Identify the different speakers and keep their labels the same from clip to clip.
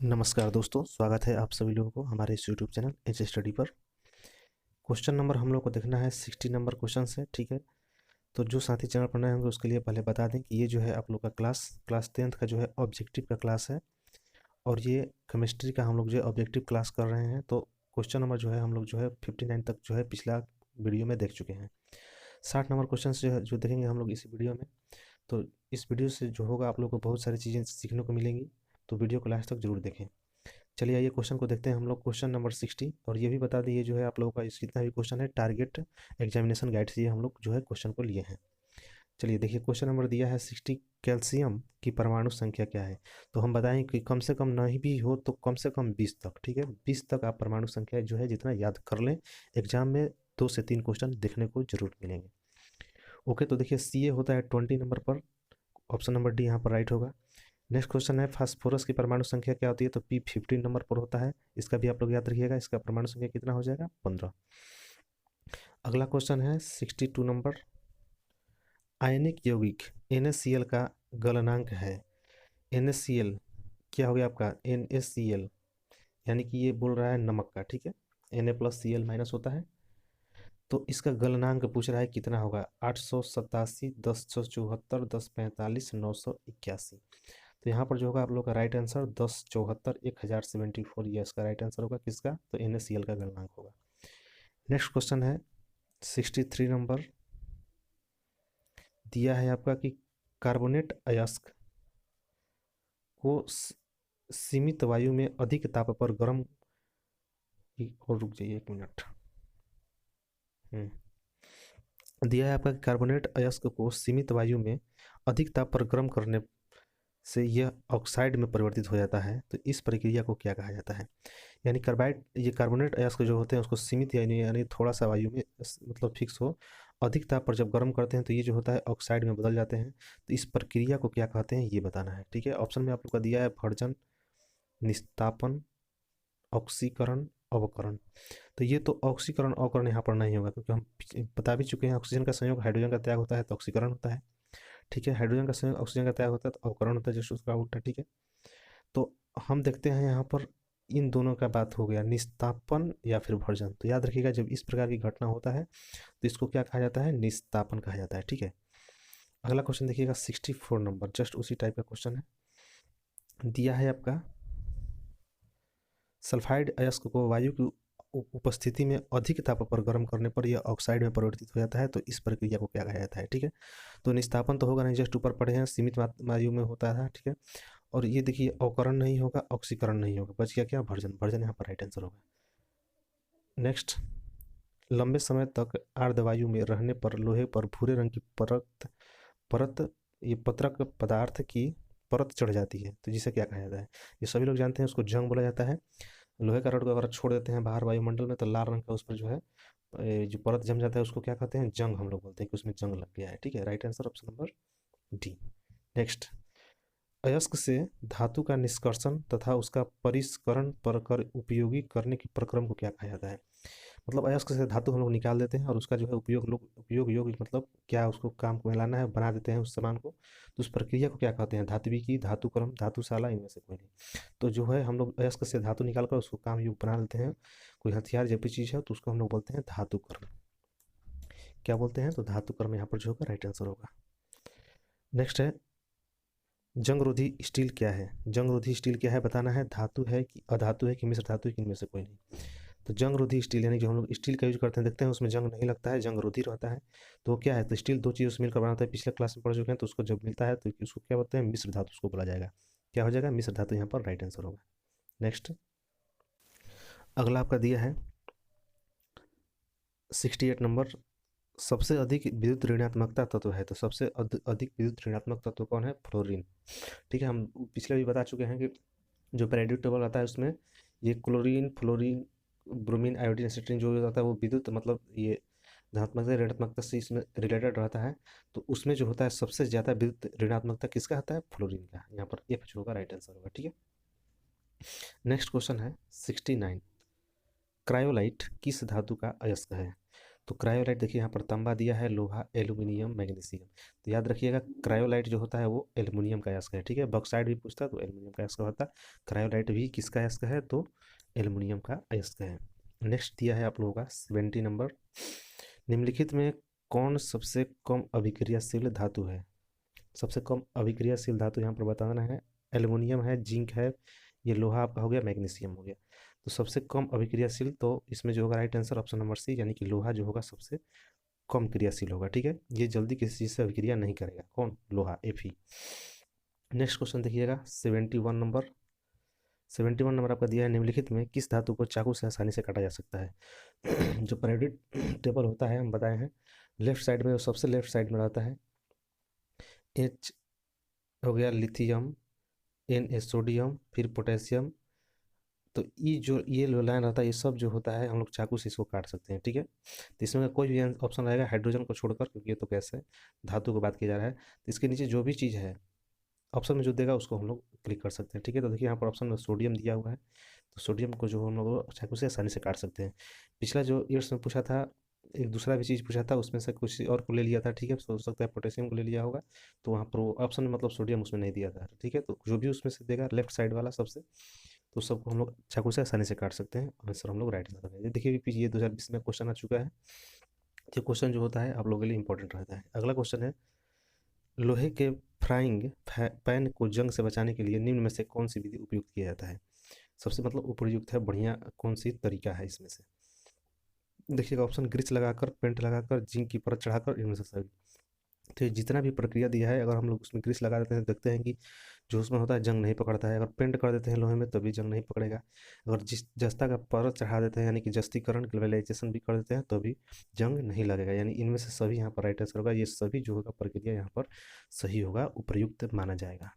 Speaker 1: नमस्कार दोस्तों, स्वागत है आप सभी लोगों को हमारे इस यूट्यूब चैनल एच स्टडी पर। क्वेश्चन नंबर हम लोग को देखना है 60 नंबर क्वेश्चन है। ठीक है, तो जो साथी चैनल पर नए होंगे उसके लिए पहले बता दें कि ये जो है आप लोग का क्लास 10th का जो है ऑब्जेक्टिव का क्लास है और ये केमिस्ट्री का हम लोग जो है ऑब्जेक्टिव क्लास कर रहे हैं। तो क्वेश्चन नंबर जो है हम लोग जो है 59 तक जो है पिछला वीडियो में देख चुके हैं। 60 नंबर क्वेश्चन जो है जो देखेंगे हम लोग इस वीडियो में। तो इस वीडियो से जो होगा आप लोग को बहुत सारी चीज़ें सीखने को मिलेंगी, तो वीडियो को लास्ट तक जरूर देखें। चलिए आइए क्वेश्चन को देखते हैं हम लोग। क्वेश्चन नंबर 60, और ये भी बता दिए जो है आप लोगों का इस जितना भी क्वेश्चन है टारगेट एग्जामिनेशन गाइड से ये हम लोग जो है क्वेश्चन को लिए हैं। चलिए देखिए, क्वेश्चन नंबर दिया है 60, कैल्शियम की परमाणु संख्या क्या है। तो हम बताएं कि कम से कम नहीं भी हो तो कम से कम 20 तक। ठीक है, 20 तक आप परमाणु संख्या जो है जितना याद कर लें, एग्जाम में 2 से 3 क्वेश्चन देखने को जरूर मिलेंगे। ओके, तो देखिए सी ए होता है 20 नंबर पर, ऑप्शन नंबर डी यहाँ पर राइट होगा। नेक्स्ट क्वेश्चन है फास्फोरस की परमाणु संख्या क्या होती है। तो पी 15 नंबर पर होता है, इसका भी आप लोग याद रखिएगा। इसका परमाणु संख्या कितना हो जाएगा, 15। अगला क्वेश्चन है 62 नंबर, आयनिक यौगिक NaCl का गलनांक है। NaCl क्या हो गया आपका, NaCl यानी कि ये बोल रहा है नमक का। ठीक है, Na+Cl- होता है, तो इसका गलनांक पूछ रहा है कितना होगा, 887, 1074, 1045, 981। तो यहाँ पर जो होगा आप लोग का राइट आंसर 1074, 1074 ये इसका राइट आंसर होगा। किसका, तो NaCl का गलनांक होगा। नेक्स्ट क्वेश्चन है 63 नंबर, दिया है आपका कि कार्बोनेट अयस्क को सीमित वायु में अधिक ताप पर गर्म, और रुक जाइए 1 मिनट। दिया है आपका कि कार्बोनेट अयस्क को सीमित वायु में अधिक ताप पर गर्म करने से यह ऑक्साइड में परिवर्तित हो जाता है। तो इस प्रक्रिया को क्या कहा जाता है। यानी कार्बाइड, ये कार्बोनेट अयस्क जो होते हैं उसको सीमित यानी थोड़ा सा वायु में मतलब फिक्स हो, अधिक ताप पर जब गर्म करते हैं तो ये जो होता है ऑक्साइड में बदल जाते हैं। तो इस प्रक्रिया को क्या कहते हैं ये बताना है। ठीक है, ऑप्शन में आप लोग का दिया है भर्जन, निस्तापन, ऑक्सीकरण, अवकरण। तो ये तो ऑक्सीकरण अवकरण यहाँ पर नहीं होगा, क्योंकि हम बता भी चुके हैं ऑक्सीजन का संयोग हाइड्रोजन का त्याग होता है तो ऑक्सीकरण होता है। ठीक है, हाइड्रोजन का संयोग ऑक्सीजन का त्याग होता है तो अवकरण होता है, जैसे उसका उल्टा। ठीक है, तो हम देखते हैं यहाँ पर इन दोनों का बात हो गया, निस्तापन या फिर भर्जन। तो याद रखिएगा जब इस प्रकार की घटना होता है तो इसको क्या कहा जाता है, निस्तापन कहा जाता है। ठीक है, अगला क्वेश्चन देखिएगा 64 नंबर, जस्ट उसी टाइप का क्वेश्चन है। दिया है आपका सल्फाइड अयस्क को वायु की उपस्थिति में अधिक ताप पर गर्म करने पर यह ऑक्साइड में परिवर्तित हो जाता है। तो इस प्रक्रिया को क्या कहा जाता है। ठीक है, तो निस्तापन तो होगा नहीं, जस्ट ऊपर पढ़े हैं, सीमित वायु में होता है। ठीक है, और ये देखिए अवकरण नहीं होगा, ऑक्सीकरण नहीं होगा, बच गया क्या, भर्जन। भर्जन यहाँ पर राइट आंसर होगा। नेक्स्ट, लंबे समय तक आर्द्रवायु में रहने पर लोहे पर भूरे रंग की परत परत ये पत्रक पदार्थ की परत चढ़ जाती है। तो जिसे क्या कहा जाता है, ये सभी लोग जानते हैं, उसको जंग बोला जाता है। लोहे का रड को अगर छोड़ देते हैं बाहर वायुमंडल में तो लाल रंग का उस पर जो है जो परत जम जाता है उसको क्या कहते हैं, जंग। हम लोग बोलते हैं कि उसमें जंग लग गया है। ठीक है, right answer option number D. Next, अयस्क से धातु का निष्कर्षण तथा उसका परिष्करण पर कर उपयोगी करने की प्रक्रम को क्या कहा जाता है। मतलब अयस्क से धातु हम लोग निकाल देते हैं और उसका जो है उपयोग योग्य मतलब क्या, उसको काम को मिलाना है, बना देते हैं उस सामान को। तो उस प्रक्रिया को क्या कहते हैं, धात्विकी, धातुकर्म, धातुशाला, इनमें से कोई नहीं। तो जो है हम लोग अयस्क से धातु निकाल कर उसको काम युक्त बना देते हैं। कोई हथियार जब भी चीज़ है तो उसको हम लोग बोलते हैं धातुकर्म। क्या बोलते हैं, तो धातुकर्म यहाँ पर जो होगा राइट आंसर होगा। नेक्स्ट है जंगरोधी स्टील क्या है। जंगरोधी स्टील क्या है बताना है, धातु है कि अधातु है कि मिश्र धातु है कि इनमें से कोई नहीं। तो जंगरोधी स्टील यानी जो हम लोग स्टील का यूज करते हैं देखते हैं उसमें जंग नहीं लगता है, जंगरोधी रहता है। तो वो क्या है, तो स्टील दो चीज़ उसमें मिलकर बनाता है, पिछले क्लास में पढ़ चुके हैं। तो उसको जब मिलता है तो उसको क्या बोलते हैं, मिश्र धातु उसको बोला जाएगा। क्या हो जाएगा, मिश्र धातु यहाँ पर राइट आंसर होगा। नेक्स्ट, अगला आपका दिया है 68 नंबर, सबसे अधिक विद्युत ऋणात्मकता तत्व है। तो सबसे अधिक विद्युत ऋणात्मक तत्व कौन है, फ्लोरीन। ठीक है, हम पिछले भी बता चुके हैं कि जो पेरियोडिक टेबल आता है उसमें ये क्लोरीन, फ्लोरीन, ब्रोमीन, आयोडीन, एसिटिन जो होता है वो विद्युत मतलब ये धनात्मकता ऋणात्मकता से इसमें रिलेटेड रहता है। तो उसमें जो होता है सबसे ज़्यादा विद्युत ऋणात्मकता किसका होता है, फ्लोरीन का। यहाँ पर एफ जो होगा राइट आंसर होगा। ठीक है, नेक्स्ट क्वेश्चन है 69, क्रायोलाइट किस धातु का अयस्क है। तो क्रायोलाइट देखिए यहाँ पर तांबा दिया है, लोहा, एल्यूमिनियम, मैग्नीशियम। तो याद रखिएगा क्रायोलाइट जो होता है वो एल्यूमिनियम का अयस्क है, ठीक है। बॉक्साइट भी पूछता है तो एल्यूमिनियम का अयस्क होता है, क्रायोलाइट भी किसका अयस्क है तो एल्यूमिनियम का अयस्क है। नेक्स्ट दिया है आप लोगों का 70 नंबर, निम्नलिखित में कौन सबसे कम अभिक्रियाशील धातु है। सबसे कम अभिक्रियाशील धातु यहाँ पर बताना है, एल्युमिनियम है, जिंक है, ये लोहा आपका हो गया, मैग्नीशियम हो गया। तो सबसे कम अभिक्रियाशील तो इसमें जो होगा right answer option number C, यानी कि लोहा जो होगा सबसे कम क्रियाशील होगा, ठीक है। ये जल्दी किसी चीज़ से अभिक्रिया नहीं करेगा, कौन, लोहा, Fe। नेक्स्ट क्वेश्चन देखिएगा 71 नंबर। 71 नंबर आपका दिया है, निम्नलिखित में किस धातु को चाकू से आसानी से काटा जा सकता है। जो पीरियोडिक टेबल होता है हम बताए हैं, लेफ्ट साइड में, सबसे लेफ्ट साइड में रहता है एच हो गया, लिथियम, एन सोडियम, फिर पोटेशियम। तो ये जो लाइन रहता है, ये सब जो होता है हम लोग चाकू से इसको काट सकते हैं, ठीक है। तो इसमें कोई भी ऑप्शन रहेगा हाइड्रोजन को छोड़कर, क्योंकि ये तो गैस है, धातु की बात की जा रहा है। तो इसके नीचे जो भी चीज़ है ऑप्शन में जो देगा उसको हम लोग क्लिक कर सकते हैं, ठीक है। तो देखिए यहाँ पर ऑप्शन में सोडियम दिया हुआ है, तो सोडियम को जो हम लोग चाकू से आसानी से काट सकते हैं। पिछला जो ईयर्स में पूछा था, एक दूसरा भी चीज़ पूछा था, उसमें से कुछ और को ले लिया था, ठीक है। हो सकता है पोटेशियम को ले लिया होगा, तो वहाँ पर वो ऑप्शन में मतलब सोडियम उसमें नहीं दिया था, ठीक है। तो जो भी उसमें से देगा लेफ्ट साइड वाला सबसे, तो सबको हम लोग चाकू से आसानी से काट सकते हैं। आंसर हम लोग राइट आंसर करेंगे। देखिए ये 2020 में क्वेश्चन आ चुका है। ये क्वेश्चन जो होता है आप लोगों के लिए इंपॉर्टेंट रहता है। अगला क्वेश्चन है, लोहे के फ्राइंग पैन को जंग से बचाने के लिए निम्न में से कौन सी विधि उपयुक्त किया जाता है। सबसे मतलब उपयुक्त है, बढ़िया कौन सी तरीका है इसमें से। देखिएगा ऑप्शन, ग्रीस लगाकर, पेंट लगाकर, जिंक की परत चढ़ाकर, इनमें से सभी। तो ये जितना भी प्रक्रिया दिया है, अगर हम लोग उसमें ग्रीस लगा देते हैं तो देखते हैं कि जो उसमें होता है जंग नहीं पकड़ता है। अगर पेंट कर देते हैं लोहे में तभी जंग नहीं पकड़ेगा। अगर जिस जस्ता का परत चढ़ा देते हैं, यानी कि जस्तीकरण, ग्लोबलाइजेशन भी कर देते हैं तो भी जंग नहीं लगेगा। यानी इनमें से सभी यहाँ पर राइट आंसर होगा। ये सभी जो होगा प्रक्रिया यहाँ पर सही होगा, उपयुक्त माना जाएगा।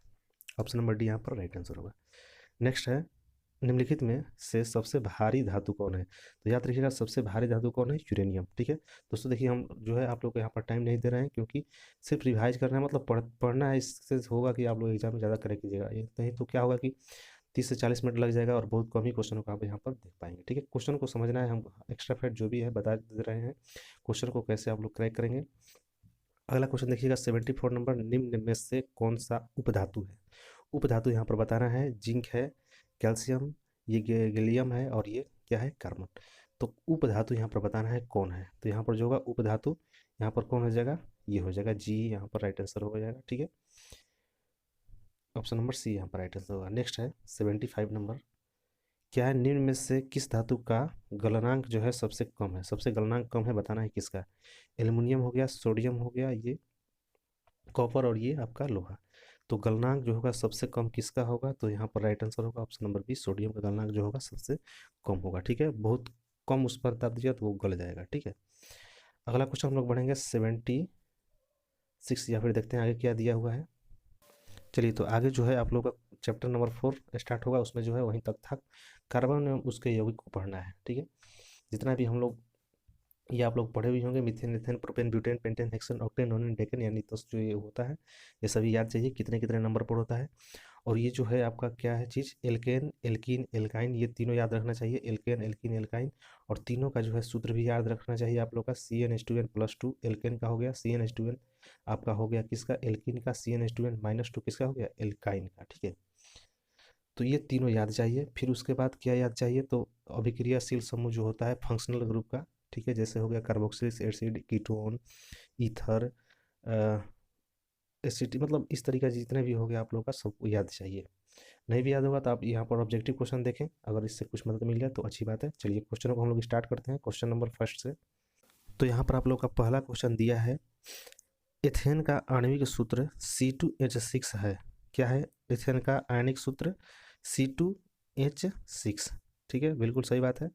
Speaker 1: ऑप्शन नंबर डी यहाँ पर राइट आंसर होगा। नेक्स्ट है, निम्नलिखित में से सबसे भारी धातु कौन है। तो याद रखिएगा सबसे भारी धातु कौन है, यूरेनियम, ठीक है। दोस्तों देखिए हम जो है आप लोग को यहाँ पर टाइम नहीं दे रहे हैं, क्योंकि सिर्फ रिवाइज करना है, मतलब पढ़ना है। इससे होगा कि आप लोग एग्जाम में ज़्यादा करेक्ट कीजिएगा, ये नहीं तो क्या होगा कि 30 से 40 मिनट लग जाएगा और बहुत कम ही क्वेश्चनों को आप यहाँ पर देख पाएंगे, ठीक है। क्वेश्चन को समझना है, हम एक्स्ट्रा फैक्ट जो भी है बता दे रहे हैं, क्वेश्चन को कैसे आप लोग क्रैक करेंगे। अगला क्वेश्चन देखिएगा 74 नंबर, निम्न में से कौन सा उपधातु है। उपधातु यहाँ पर बताना है, जिंक है, कैल्शियम, ये गैलियम है, और ये क्या है, कार्बन। तो उपधातु यहाँ पर बताना है कौन है। तो यहाँ पर जो होगा उपधातु, यहाँ पर कौन हो जाएगा, ये हो जाएगा जी, यहाँ पर राइट आंसर हो जाएगा, ठीक है। ऑप्शन नंबर सी यहाँ पर राइट आंसर होगा। नेक्स्ट है 75 नंबर, क्या है, निम्न में से किस धातु का गलनांक जो है सबसे कम है। सबसे गलनांक कम है बताना है किसका। एल्युमिनियम हो गया, सोडियम हो गया, ये कॉपर, और ये आपका लोहा। तो गलनांक जो होगा सबसे कम किसका होगा, तो यहाँ पर राइट आंसर होगा ऑप्शन नंबर बी, सोडियम का गलनांक जो होगा सबसे कम होगा, ठीक है। बहुत कम उस पर दाब दीजिए तो वो गल जाएगा, ठीक है। अगला क्वेश्चन हम लोग बढ़ेंगे 76, या फिर देखते हैं आगे क्या दिया हुआ है। चलिए तो आगे जो है आप लोग का चैप्टर नंबर 4 स्टार्ट होगा, उसमें जो है वहीं तक था, कार्बन एवं उसके यौगिक को पढ़ना है, ठीक है। जितना भी हम लोग, ये आप लोग पढ़े भी होंगे, methane, ethane, propane, butane, pentane, hexane, octane, नोनेन, decane, यानी तो जो ये होता है ये सभी याद चाहिए कितने कितने नंबर पर होता है। और ये जो है आपका क्या है चीज़, एल्केन, एल्कीन, एल्काइन, ये तीनों याद रखना चाहिए, एल्केन, एल्कीन, एल्काइन। और तीनों का जो है सूत्र भी याद रखना चाहिए आप लोग का, CnH2n+2, एल्केन का हो गया, CnH2n आपका हो गया किसका, एल्कीन का, CnH2n-2 किसका हो गया, एल्काइन का, ठीक है। तो ये तीनों याद चाहिए। फिर उसके बाद क्या याद चाहिए, तो अभिक्रियाशील समूह जो होता है फंक्शनल ग्रुप का, ठीक है, जैसे हो गया कार्बोक्सिलिक एसिड, कीटोन, ईथर, एसिटी, मतलब इस तरीके का जितने भी हो गया आप लोग का सबको याद चाहिए। नहीं भी याद होगा तो आप यहाँ पर ऑब्जेक्टिव क्वेश्चन देखें, अगर इससे कुछ मदद मिल जाए तो अच्छी बात है। चलिए क्वेश्चनों को हम लोग स्टार्ट करते हैं, क्वेश्चन नंबर फर्स्ट से। तो यहाँ पर आप लोग का पहला क्वेश्चन दिया है, एथेन का आणविक सूत्र C2H6 है। क्या है, एथेन का आयनिक सूत्र C2H6, ठीक है, बिल्कुल सही बात है।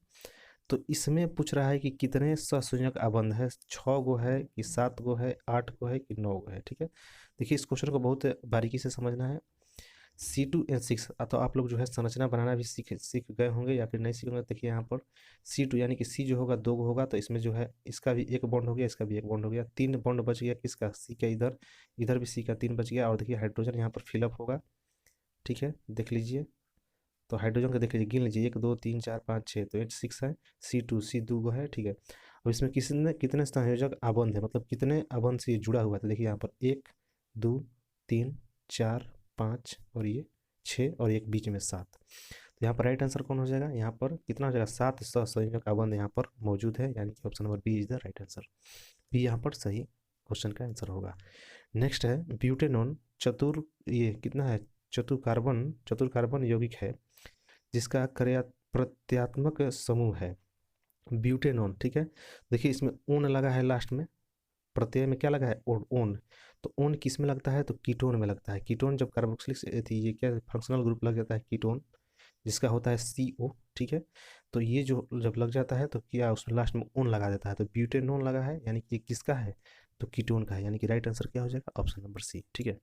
Speaker 1: तो इसमें पूछ रहा है कि कितने सहसंयोजक आबंध है, 6 गो है कि 7 गो है, 8 गो है कि 9 गो है, ठीक है। देखिए इस क्वेश्चन को बहुत बारीकी से समझना है। C2H6, तो आप लोग जो है संरचना बनाना भी सीख सीख गए होंगे या फिर नहीं सीख होंगे। देखिए यहाँ पर C2 यानी कि C जो होगा 2 गो होगा, तो इसमें जो है इसका भी एक बॉन्ड हो गया, इसका भी एक बॉन्ड हो गया, 3 बॉन्ड बच गया किसका, C का, इधर इधर भी C का 3 बच गया। और देखिए हाइड्रोजन यहाँ पर फिलअप होगा, ठीक है, देख लीजिए। तो हाइड्रोजन का देख लीजिए, गिन लीजिए, 1 2 3 4 5 6, तो H6 है, C2 C 2 गो है, ठीक है। अब इसमें किसने कितने संयोजक आबंध है, मतलब कितने आबंध से ये जुड़ा हुआ था। देखिए यहाँ पर 1 2 3 4 5 और ये 6 और एक बीच में 7। तो यहाँ पर राइट आंसर कौन हो जाएगा, यहाँ पर कितना हो जाएगा, 7 सहसंयोजक आबंध यहाँ पर मौजूद है, यानी कि option number B is the right answer. B यहाँ पर सही क्वेश्चन का आंसर होगा। नेक्स्ट है ब्यूटेनॉन ये कितना है, चतुर कार्बन यौगिक है जिसका प्रत्यात्मक समूह है ब्यूटेनॉन। ठीक है, देखिए इसमें ओन लगा है लास्ट में, प्रत्यय में क्या लगा है, ओन। तो ओन किस में लगता है, तो कीटोन में लगता है। कीटोन जब कार्बोक्सिलिक ये क्या फंक्शनल ग्रुप लग जाता है कीटोन, जिसका होता है CO। ठीक है, तो ये जो जब लग जाता है तो क्या उसमें लास्ट में ओन लगा देता है, तो ब्यूटेनॉन लगा है, यानी कि किसका है, तो कीटोन का है, यानी कि राइट आंसर क्या हो जाएगा, ऑप्शन नंबर सी। ठीक है,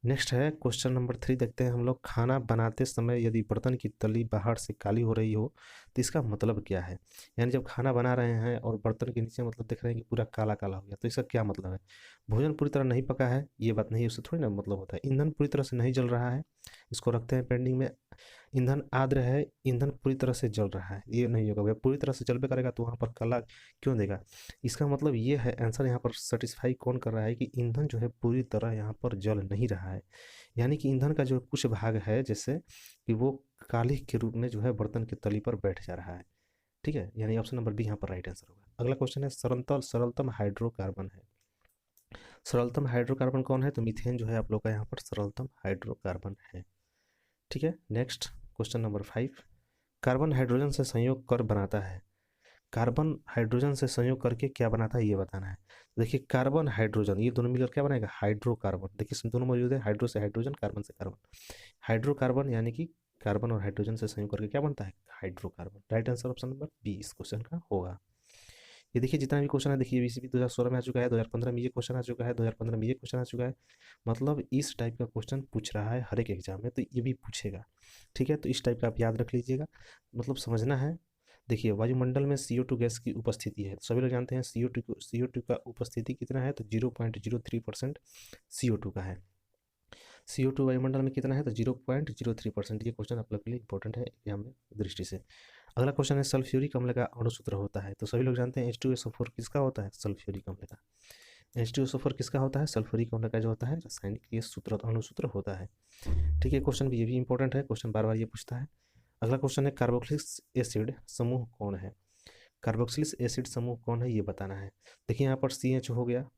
Speaker 1: नेक्स्ट है क्वेश्चन नंबर 3, देखते हैं हम लोग। खाना बनाते समय यदि बर्तन की तली बाहर से काली हो रही हो तो इसका मतलब क्या है। यानी जब खाना बना रहे हैं और बर्तन के नीचे मतलब देख रहे हैं कि पूरा काला काला हो गया, तो इसका क्या मतलब है। भोजन पूरी तरह नहीं पका है, ये बात नहीं, उससे थोड़ी ना मतलब होता है। ईंधन पूरी तरह से नहीं जल रहा है, इसको रखते हैं पेंडिंग में। ईंधन आर्द्र है, ईंधन पूरी तरह से जल रहा है, ये नहीं होगा भैया, पूरी तरह से जलबे करेगा तो वहाँ पर काला क्यों देगा। इसका मतलब ये है, आंसर यहाँ पर सेटिस्फाई कौन कर रहा है कि ईंधन जो है पूरी तरह यहाँ पर जल नहीं रहा है, यानी कि ईंधन का जो कुछ भाग है जैसे कि वो काली के रूप में जो है बर्तन की तली पर बैठ जा रहा है। ठीक है, यानी ऑप्शन नंबर बी यहाँ पर राइट आंसर होगा। अगला क्वेश्चन है सरलतम हाइड्रोकार्बन है। सरलतम हाइड्रोकार्बन कौन है, तो मीथेन जो है आप लोग का यहाँ पर सरलतम हाइड्रोकार्बन है। ठीक है, next question number 5, carbon hydrogen से संयोग कर बनाता है। कार्बन हाइड्रोजन से संयोग करके क्या बनाता है ये बताना है। देखिए कार्बन हाइड्रोजन ये दोनों मिलकर क्या बनाएगा, हाइड्रोकार्बन। देखिए इसमें दोनों मौजूद है, हाइड्रो से हाइड्रोजन, कार्बन से कार्बन। हाइड्रोकार्बन यानी कि कार्बन और हाइड्रोजन से संयोग करके क्या बनता है, hydrocarbon. Right answer option number B इस क्वेश्चन का होगा। ये देखिए जितना भी क्वेश्चन है, देखिए इसी भी 2016 में आ चुका है, 2015 में ये क्वेश्चन आ चुका है, 2015 में ये क्वेश्चन आ चुका है। मतलब इस टाइप का क्वेश्चन पूछ रहा है हर एक एग्जाम में, तो ये भी पूछेगा। ठीक है, तो इस टाइप का आप याद रख लीजिएगा, मतलब समझना है। देखिए वायुमंडल में CO2 गैस की उपस्थिति है, सभी लोग जानते हैं CO2 का उपस्थिति कितना है, तो 0.03% CO2 का है। CO2 वायुमंडल में कितना है, तो 0.03%। ये क्वेश्चन आप लोग के लिए इंपॉर्टेंट है एग्जाम में दृष्टि से। अगला क्वेश्चन है सल्फ्यूरिक अम्ल का अणुसूत्र होता है, तो सभी लोग जानते हैं H2SO4 किसका होता है, सल्फ्यूरिक अम्ल का। H2SO4 किसका होता है, सल्फ्यूरिक अम्ल का जो होता है रासायनिक ये सूत्र अणुसूत्र होता है। ठीक है, क्वेश्चन भी ये भी इंपॉर्टेंट है, क्वेश्चन बार बार ये पूछता है। अगला क्वेश्चन है कार्बोक्सिलिक एसिड समूह कौन है। कार्बोक्सिलिक एसिड समूह कौन है ये बताना है। देखिए यहाँ पर CH हो गया,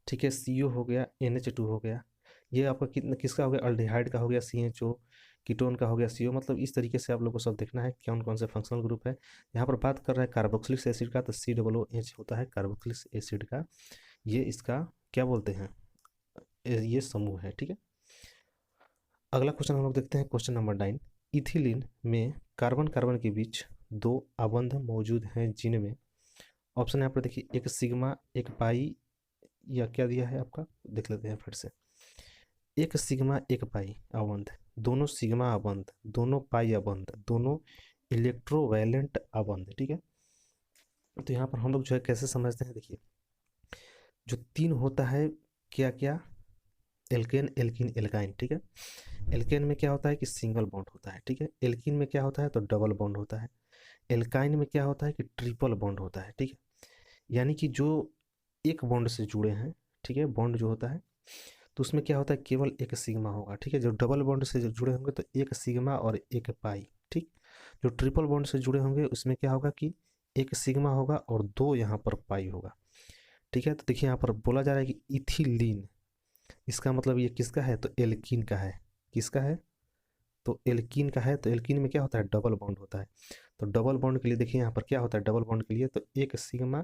Speaker 1: ठीक है, CO हो गया, NH2 हो गया, ये आपका कितना किसका हो गया, अल्डिहाइड का हो गया CHO, कीटोन का हो गया CO। मतलब इस तरीके से आप लोगों को सब देखना है कौन कौन से फंक्शनल ग्रुप है। यहाँ पर बात कर रहा है कार्बोक्सिलिक एसिड का, तो COOH होता है कार्बोक्सिलिक एसिड का, ये इसका क्या बोलते हैं, ये समूह है। ठीक है, अगला क्वेश्चन हम लोग देखते हैं क्वेश्चन नंबर 9। इथिलीन में कार्बन कार्बन के बीच 2 आबंध मौजूद हैं जिनमें, ऑप्शन यहाँ पर देखिए, एक सिग्मा एक पाई, या क्या दिया है आपका, देख लेते हैं फिर से। एक सिग्मा एक पाई आबंध, दोनों सिग्मा आबंध, दोनों पाई आबंध, दोनों इलेक्ट्रोवैलेंट आबंध। ठीक है, तो यहाँ पर हम लोग जो है कैसे समझते हैं, देखिए जो 3 होता है, क्या क्या, एल्केन एल्किन एल्काइन। ठीक है, एल्केन में क्या होता है कि सिंगल बॉन्ड होता है, ठीक है। एल्किन में क्या होता है, तो डबल बॉन्ड होता है। एल्काइन में क्या होता है कि ट्रिपल बॉन्ड होता है, ठीक है। यानी कि जो एक बॉन्ड से जुड़े हैं, ठीक है, बॉन्ड जो होता है तो उसमें क्या होता है, केवल एक सिग्मा होगा, ठीक है। जो डबल बॉन्ड से जुड़े होंगे तो एक सिग्मा और एक पाई, ठीक। जो ट्रिपल बॉन्ड से जुड़े होंगे उसमें क्या होगा कि एक सिग्मा होगा और 2 यहाँ पर पाई होगा, ठीक है। तो देखिए यहाँ पर बोला जा रहा है कि इथिलीन, इसका मतलब ये किसका है, तो एल्कीन का है। किसका है, तो एल्कीन का है। तो एल्कीन में क्या होता है, डबल बॉन्ड होता है। तो डबल बॉन्ड के लिए देखिए यहाँ पर क्या होता है, डबल बॉन्ड के लिए तो एक सिग्मा,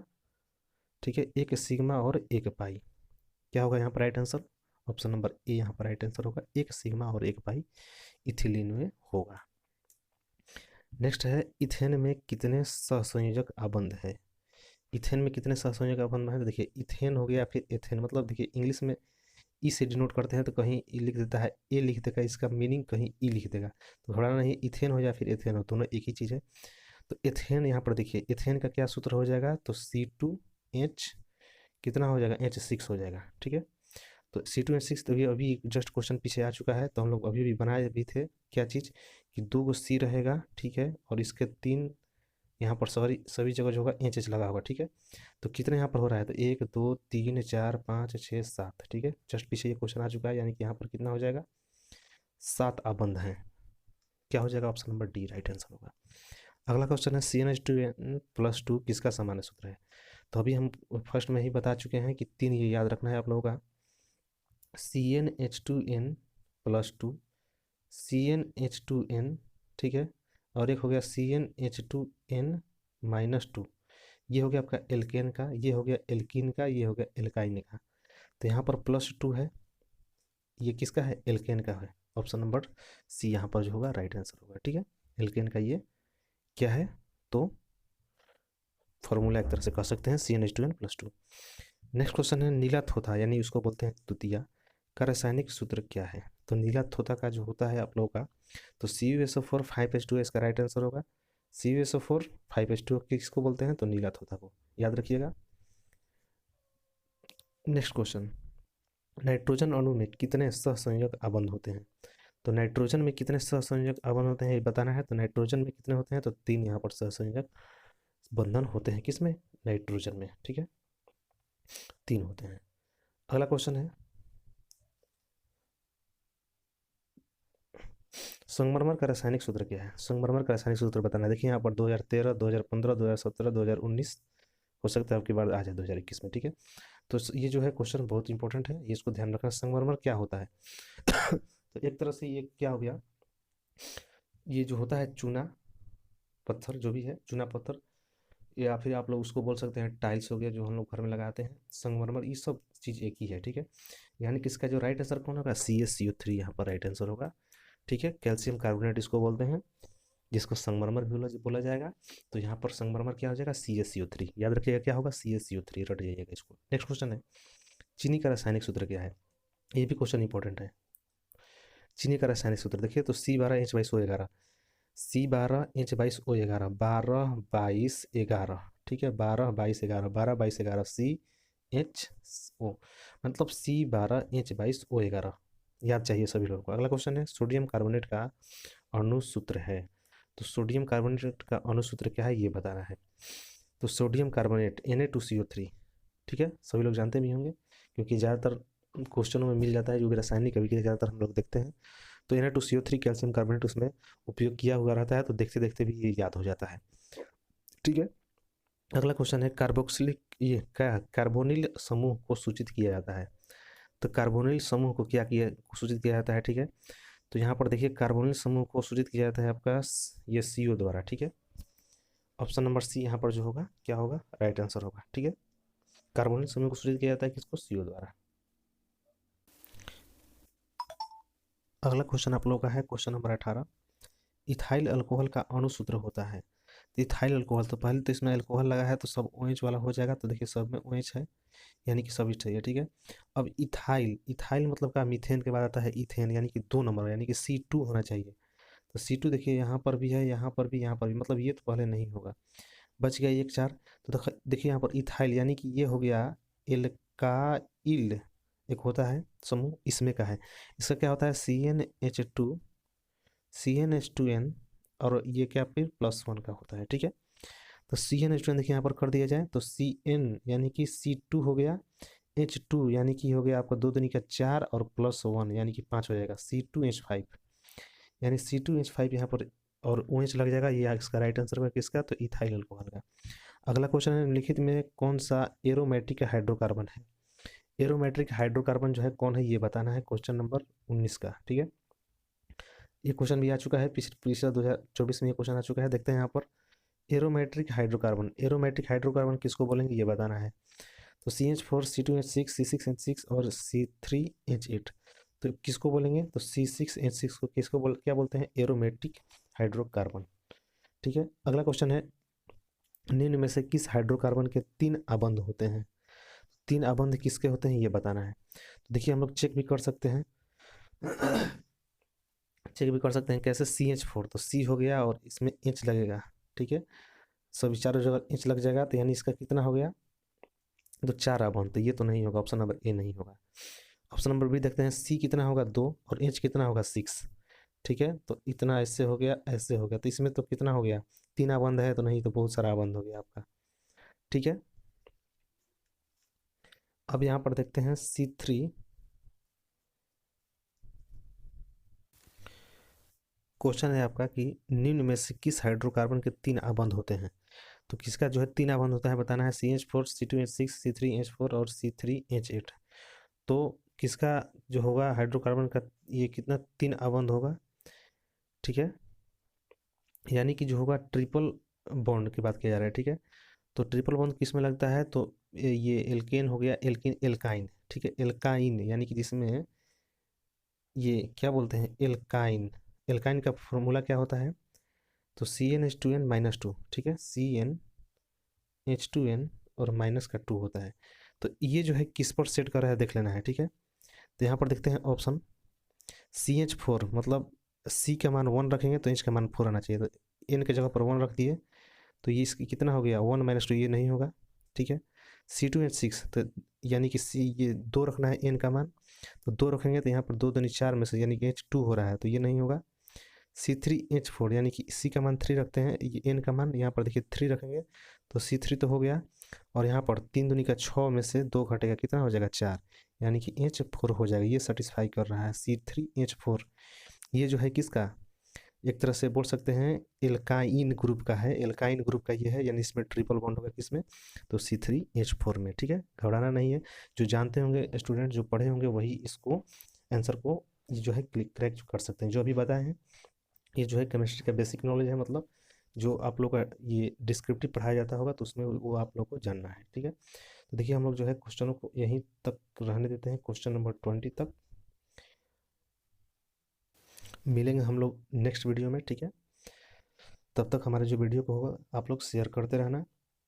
Speaker 1: ठीक है, एक सिग्मा और एक पाई, क्या होगा यहाँ पर right answer, option number A यहाँ पर राइट आंसर होगा, एक सिग्मा और एक पाई इथिलीन में होगा। नेक्स्ट है इथेन में कितने सहसंयोजक आबंध है। इथेन में कितने सहसंयोजक आबंध है, तो देखिए इथेन हो गया, फिर एथेन, मतलब देखिए इंग्लिश में ई से डिनोट करते हैं तो कहीं ई लिख देता है, ए लिख देगा, इसका मीनिंग कहीं ई लिख देगा, तो थोड़ा नहीं, इथेन हो या फिर एथेन हो, दोनों एक ही चीज़ है। तो एथेन यहाँ पर देखिए, एथेन का क्या सूत्र हो जाएगा, तो C2H कितना हो जाएगा, H6 हो जाएगा, ठीक है। तो C2H6 तो अभी जस्ट क्वेश्चन पीछे आ चुका है, तो हम लोग अभी भी बनाए भी थे क्या चीज़, कि 2 सी रहेगा, ठीक है, और इसके 3 यहाँ पर सभी जगह जो होगा एच एच लगा होगा, ठीक है। तो कितने यहाँ पर हो रहा है, तो 1 2 3 4 5 6 7, ठीक है। जस्ट पीछे ये क्वेश्चन आ चुका है, यानी कि यहाँ पर कितना हो जाएगा, 7 आबंध हैं। क्या हो जाएगा, option number D right answer होगा। अगला क्वेश्चन है CnH2n+2 किसका सामान्य सूत्र है। तो अभी हम फर्स्ट में ही बता चुके हैं कि 3 ये याद रखना है आप लोगों का, CnH2n+2, CnH2n, ठीक है, और एक हो गया CnH2n-2, ये हो गया आपका एल्केन का, ये हो गया एल्कीन का, ये हो गया एल्काइन का। तो यहाँ पर +2 है, ये किसका है, एल्केन का है। ऑप्शन नंबर सी यहाँ पर जो होगा राइट आंसर होगा, ठीक है। एल्केन का ये क्या है, तो फॉर्मूला एक तरह से कह सकते हैं CnH2n+2। नेक्स्ट क्वेश्चन है नीला थोथा, यानी उसको बोलते हैं तुतिया, का रासायनिक सूत्र क्या है। तो नीला थोथा का जो होता है आप लोगों का, तो CuSO4 5H2 इसका राइट आंसर होगा। CuSO4 5H2 किसको बोलते हैं, तो नीला थोथा को, याद रखिएगा। नेक्स्ट क्वेश्चन, नाइट्रोजन अणु में कितने सहसंयोजक आबंध होते हैं। तो नाइट्रोजन में कितने सहसंयोजक आबंध होते हैं ये बताना है। तो नाइट्रोजन में कितने होते हैं, तो 3 यहाँ पर सहसंयोजक बंधन होते हैं, किसमें, नाइट्रोजन में, ठीक है, 3 होते हैं। अगला क्वेश्चन है संगमरमर का रासायनिक सूत्र क्या है। संगमरमर का रासायनिक सूत्र बताना, देखिए यहाँ पर 2013, 2015, 2017, 2019, हो सकता है आपकी बार आ जाए 2021 में, ठीक है। तो ये जो है क्वेश्चन बहुत इंपॉर्टेंट है, ये इसको ध्यान रखना। संगमरमर क्या होता है तो एक तरह से ये क्या हो गया, ये जो होता है चूना पत्थर, जो भी है चूना पत्थर, या फिर आप लोग उसको बोल सकते हैं टाइल्स हो गया, जो हम लोग घर में लगाते हैं। संगमरमर ये सब चीज़ एक ही है, ठीक है। यानी कि इसका जो राइट आंसर कौन होगा, CaCO3 यहाँ पर राइट आंसर होगा, ठीक है। कैल्शियम कार्बोनेट इसको बोलते हैं, जिसको संगमरमर भी बोला जाएगा। तो यहाँ पर संगमरमर क्या हो जाएगा, CaCO3, याद रखिएगा क्या होगा, CaCO3, रट जाइएगा इसको। नेक्स्ट क्वेश्चन है चीनी का रासायनिक सूत्र क्या है। ये भी क्वेश्चन इंपॉर्टेंट है। चीनी का रासायनिक सूत्र देखिए, तो C12H22O11, C12H22O11, 12 22 11, ठीक है, 12 22 11, 12 22 11 CHO, मतलब C12H22O11, याद चाहिए सभी लोगों को। अगला क्वेश्चन है सोडियम कार्बोनेट का अणु सूत्र है। तो सोडियम कार्बोनेट का अणु सूत्र क्या है ये बताना है। तो सोडियम कार्बोनेट Na2CO3, ठीक है, सभी लोग जानते भी होंगे, क्योंकि ज़्यादातर क्वेश्चनों में मिल जाता है, जो भी रासायनिक कभी ज़्यादातर हम लोग देखते हैं। तो Na2CO3 कैल्शियम कार्बोनेट उसमें उपयोग किया हुआ रहता है, तो देखते देखते भी ये याद हो जाता है, ठीक है। अगला क्वेश्चन है कार्बोक्सिलिक, ये क्या कार्बोनिल समूह को सूचित किया जाता है। तो कार्बोनिल समूह को क्या किया सूचित किया जाता है, ठीक है। तो यहाँ पर देखिए कार्बोनिल समूह को सूचित किया जाता है आपका ये CO द्वारा, ठीक है। ऑप्शन नंबर सी यहाँ पर जो होगा क्या होगा, राइट आंसर होगा, ठीक है। कार्बोनिल समूह को सूचित किया जाता है किसको, CO द्वारा। अगला क्वेश्चन आप लोगों का है क्वेश्चन नंबर 18, इथाइल अल्कोहल का अणु सूत्र होता है। इथाइल अल्कोहल, तो पहले तो इसमें अल्कोहल लगा है तो सब OH वाला हो जाएगा, तो देखिए सब में OH है, यानी कि सभी चाहिए, ठीक है। अब इथाइल, इथाइल मतलब का मीथेन के बाद आता है इथेन, यानी कि 2 नंबर, यानी कि C2 होना चाहिए। तो C2 देखिए यहाँ पर भी है, यहाँ पर भी, यहाँ पर भी, मतलब ये तो पहले नहीं होगा, बच गया 1 4। तो देखिए यहाँ पर इथाइल, यानी कि ये हो गया एल्काइल, एक होता है समूह इसमें का है, इसका क्या होता है CnH2n, और ये क्या फिर +1 का होता है, ठीक है। तो CnH2n देखिए यहाँ पर कर दिया जाए, तो Cn यानी कि C2 हो गया, H2 यानी कि हो गया आपका 2 दूनी का 4, और +1 यानी कि 5 हो जाएगा, C2H5, यानी C2H5 यहाँ पर, और OH लग जाएगा, ये इसका राइट आंसर होगा किसका, तो इथाइल अल्कोहल का। अगला क्वेश्चन है निम्नलिखित में कौन सा एरोमेटिक हाइड्रोकार्बन है। एरोमेट्रिक हाइड्रोकार्बन जो है कौन है ये बताना है, क्वेश्चन नंबर 19 का, ठीक है। ये क्वेश्चन भी आ चुका है, पिछला 2024 में ये क्वेश्चन आ चुका है। देखते हैं यहाँ पर एरोमेट्रिक हाइड्रोकार्बन, एरोमेट्रिक हाइड्रोकार्बन किसको बोलेंगे ये बताना है। तो CH4, C2H6, C6H6 और C3H8, तो किसको बोलेंगे, तो C6H6 को किसको क्या बोलते हैं, एरोमेटिक हाइड्रोकार्बन, ठीक है। अगला क्वेश्चन है निम्न में से किस हाइड्रोकार्बन के 3 आबंध होते हैं। 3 आबंध किसके होते हैं ये बताना है। तो देखिए हम लोग चेक भी कर सकते हैं चेक भी कर सकते हैं कैसे, CH4, तो C हो गया और इसमें H लगेगा, ठीक है, सभी चारों जगह H लग जाएगा, तो यानी इसका कितना हो गया, तो 4 आबंध, तो ये तो नहीं होगा, ऑप्शन नंबर ए नहीं होगा। ऑप्शन नंबर बी देखते हैं, C कितना होगा 2, और H कितना होगा 6, ठीक है। तो इतना ऐसे हो गया, ऐसे हो गया, तो इसमें तो कितना हो गया, 3 आबंध है, तो नहीं तो बहुत सारा आबंध हो गया आपका, ठीक है। अब यहाँ पर देखते हैं C3, क्वेश्चन है आपका कि निम्न में से किस हाइड्रोकार्बन के 3 आबंध होते हैं। तो किसका जो है 3 आबंध होता है बताना है, CH4, C2H6, C3H4 और C3H8। तो किसका जो होगा हाइड्रोकार्बन का ये कितना 3 आबंध होगा, ठीक है। यानी कि जो होगा ट्रिपल बॉन्ड की बात किया जा रहा है, ठीक है। तो ट्रिपल बॉन्ड किस में लगता है, तो ये एल्केन हो गया, एल्किन एल्काइन, ठीक है। एल्काइन यानी कि जिसमें ये क्या बोलते हैं, एल्काइन। एल्काइन का फॉर्मूला क्या होता है, तो CnH2n-2, ठीक है। CnH2n और माइनस का 2 होता है। तो ये जो है किस पर सेट कर रहा है देख लेना है, ठीक है। तो यहाँ पर देखते हैं ऑप्शन CH4, मतलब C का मान 1 रखेंगे तो H का मान 4 आना चाहिए, तो N के जगह पर 1 रख दिए, तो ये इसकी कितना हो गया 1-2, ये नहीं होगा, ठीक है। C2H6, तो यानी कि C ये 2 रखना है N का मान, तो 2 रखेंगे तो यहाँ पर 2 दूनी 4 में से यानी कि H2 हो रहा है, तो ये नहीं होगा। C3H4 यानी कि C का मान 3 रखते हैं, ये N का मान यहाँ पर देखिए 3 रखेंगे, तो C3 तो हो गया, और यहाँ पर 3 दूनी का 6 में से 2 घटेगा, कितना हो जाएगा 4, यानी कि H4 हो जाएगा। ये सेटिस्फाई कर रहा है C3H4। ये जो है किसका, एक तरह से बोल सकते हैं एल्काइन ग्रुप का है, एल्काइन ग्रुप का ये है, यानी इसमें ट्रिपल बॉन्ड होगा किसमें, तो C3H4 में, ठीक है। घबराना नहीं है, जो जानते होंगे स्टूडेंट, जो पढ़े होंगे वही इसको आंसर को ये जो है क्रैक कर सकते हैं। जो अभी बताए हैं ये जो है केमिस्ट्री का बेसिक नॉलेज है, मतलब जो आप लोग का ये डिस्क्रिप्टिव पढ़ाया जाता होगा तो उसमें वो आप लोग को जानना है, ठीक है। तो देखिए हम लोग जो है क्वेश्चनों को यहीं तक रहने देते हैं, क्वेश्चन नंबर 20 तक। मिलेंगे हम लोग नेक्स्ट वीडियो में, ठीक है। तब तक हमारे जो वीडियो को होगा आप लोग शेयर करते रहना,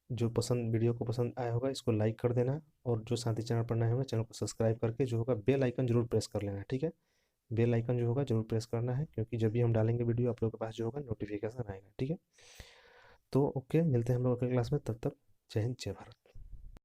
Speaker 1: जो पसंद वीडियो को पसंद आया होगा इसको लाइक कर देना, और जो साथी चैनल पर नए होंगे चैनल को सब्सक्राइब करके जो होगा बेल आइकन जरूर प्रेस कर लेना, ठीक है। बेल आइकन जो होगा जरूर प्रेस करना है, क्योंकि जब भी हम डालेंगे वीडियो आप लोगों के पास जो होगा नोटिफिकेशन आएगा, ठीक है। तो ओके, मिलते हैं हम लोग अगले क्लास में, तब तक जय हिंद जय भारत।